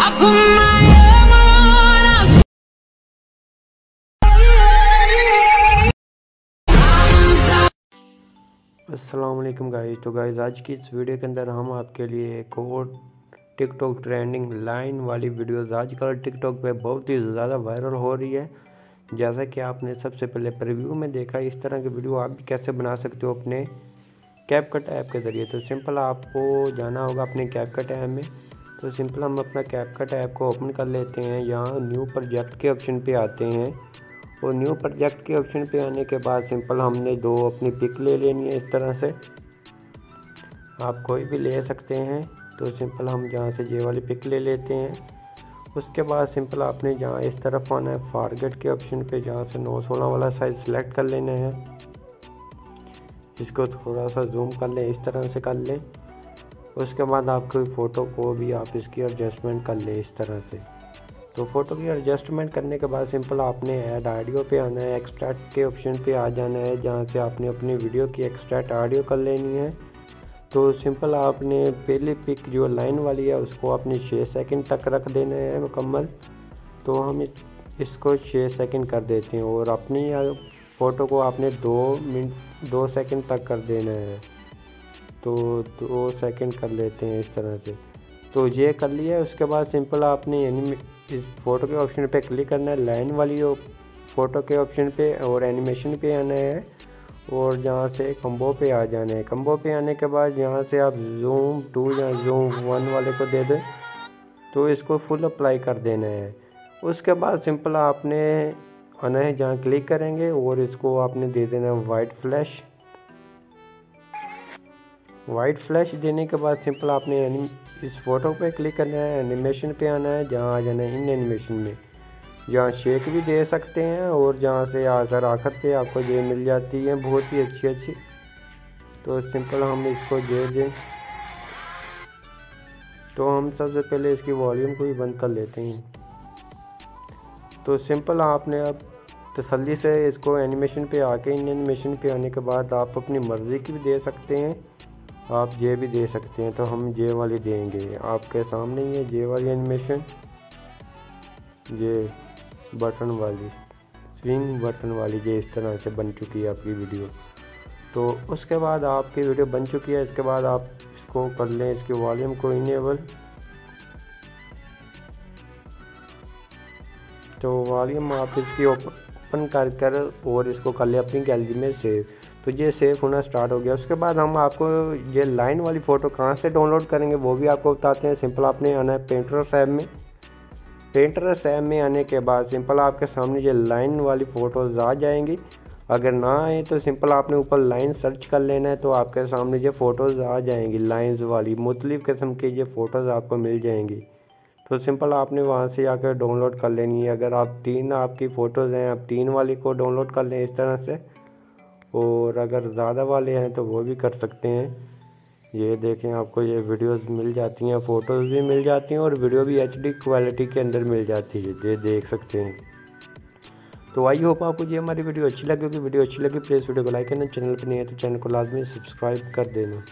अस्सलाम वालेकुम गाइस। तो गाइस आज की इस वीडियो के अंदर हम आपके लिए एक और टिकटॉक ट्रेंडिंग लाइन वाली वीडियोस आजकल टिकटॉक पे बहुत ही ज़्यादा वायरल हो रही है। जैसा कि आपने सबसे पहले प्रीव्यू में देखा, इस तरह की वीडियो आप भी कैसे बना सकते हो अपने कैपकट ऐप के ज़रिए। तो सिंपल आपको जाना होगा अपने कैपकट ऐप में। तो सिंपल हम अपना कैपकट ऐप को ओपन कर लेते हैं। यहाँ न्यू प्रोजेक्ट के ऑप्शन पे आते हैं और न्यू प्रोजेक्ट के ऑप्शन पे आने के बाद सिंपल हमने दो अपनी पिक ले लेनी है। इस तरह से आप कोई भी ले सकते हैं। तो सिंपल हम जहाँ से ये वाली पिक ले लेते हैं। उसके बाद सिंपल आपने जहाँ इस तरफ आना है फॉरगेट के ऑप्शन पे, जहाँ से 9/16 वाला साइज़ सेलेक्ट कर लेना है। इसको थोड़ा सा जूम कर लें, इस तरह से कर लें। उसके बाद आपकी फ़ोटो को भी आप इसकी एडजस्टमेंट कर लें इस तरह से। तो फ़ोटो की एडजस्टमेंट करने के बाद सिंपल आपने ऐड ऑडियो पे आना है, एक्सट्रैक्ट के ऑप्शन पे आ जाना है, जहाँ से आपने अपनी वीडियो की एक्सट्रैक्ट ऑडियो कर लेनी है। तो सिंपल आपने पहली पिक जो लाइन वाली है उसको आपने 6 सेकंड तक रख देना है मुकम्मल। तो हम इसको 6 सेकंड कर देते हैं और अपनी फ़ोटो को आपने 2 सेकंड तक कर देना है। तो 2 सेकंड कर लेते हैं इस तरह से। तो ये कर लिया है। उसके बाद सिंपल आपने इस फ़ोटो के ऑप्शन पे क्लिक करना है, लाइन वाली फ़ोटो के ऑप्शन पे, और एनिमेशन पे आना है और जहाँ से कम्बो पे आ जाना है। कम्बो पे आने के बाद यहाँ से आप जूम 2 या जूम 1 वाले को दे दें। तो इसको फुल अप्लाई कर देना है। उसके बाद सिंपल आपने आना है जहाँ क्लिक करेंगे और इसको आपने दे देना है वाइट फ्लैश। वाइट फ्लैश देने के बाद सिंपल आपने इस फ़ोटो पे क्लिक करना है, एनिमेशन पे आना है, जहाँ आ जाना है इन एनिमेशन में, जहाँ शेक भी दे सकते हैं और जहाँ से आकर आखिर पे आपको ये मिल जाती है बहुत ही अच्छी। तो सिंपल हम इसको दे दें। तो हम सबसे पहले इसकी वॉल्यूम को भी बंद कर लेते हैं। तो सिंपल आपने अब तसल्ली से इसको एनिमेशन पे आके, इन एनिमेशन पे आने के बाद आप अपनी मर्ज़ी की भी दे सकते हैं, आप ये भी दे सकते हैं। तो हम ये वाली देंगे, आपके सामने ही है ये वाली एनिमेशन, ये बटन वाली स्विंग बटन वाली, ये इस तरह से बन चुकी है आपकी वीडियो। तो उसके बाद आपकी वीडियो बन चुकी है। इसके बाद आप इसको कर लें, इसकी वॉल्यूम को इनेबल। तो वॉल्यूम आप इसकी ओपन कर और इसको कर लें अपनी गैलरी में सेव। तो ये सेव होना स्टार्ट हो गया। उसके बाद हम आपको ये लाइन वाली फ़ोटो कहाँ से डाउनलोड करेंगे वो भी आपको बताते हैं। सिंपल आपने आना है पेंटरेस्ट ऐप में। पेंटरेस्ट ऐप में आने के बाद सिंपल आपके सामने ये लाइन वाली फ़ोटोज़ आ जाएंगी। अगर ना आए तो सिंपल आपने ऊपर लाइन सर्च कर लेना है, तो आपके सामने ये फ़ोटोज़ आ जाएंगी लाइंस वाली, मुख्तलिफ़ किस्म की ये फ़ोटोज़ आपको मिल जाएंगी। तो सिंपल आपने वहाँ से आकर डाउनलोड कर लेनी है। अगर आप 3 आपकी फ़ोटोज़ हैं, आप 3 वाली को डाउनलोड कर लें इस तरह से, और अगर ज़्यादा वाले हैं तो वो भी कर सकते हैं। ये देखें, आपको ये वीडियोस मिल जाती हैं, फ़ोटोज़ भी मिल जाती हैं और वीडियो भी HD क्वालिटी के अंदर मिल जाती है, ये देख सकते हैं। तो आई होप आपको ये हमारी वीडियो अच्छी लगी होगी। वीडियो अच्छी लगी प्लीज़ वीडियो को लाइक करना, चैनल पर नहीं है तो चैनल को लाजमी सब्सक्राइब कर देना।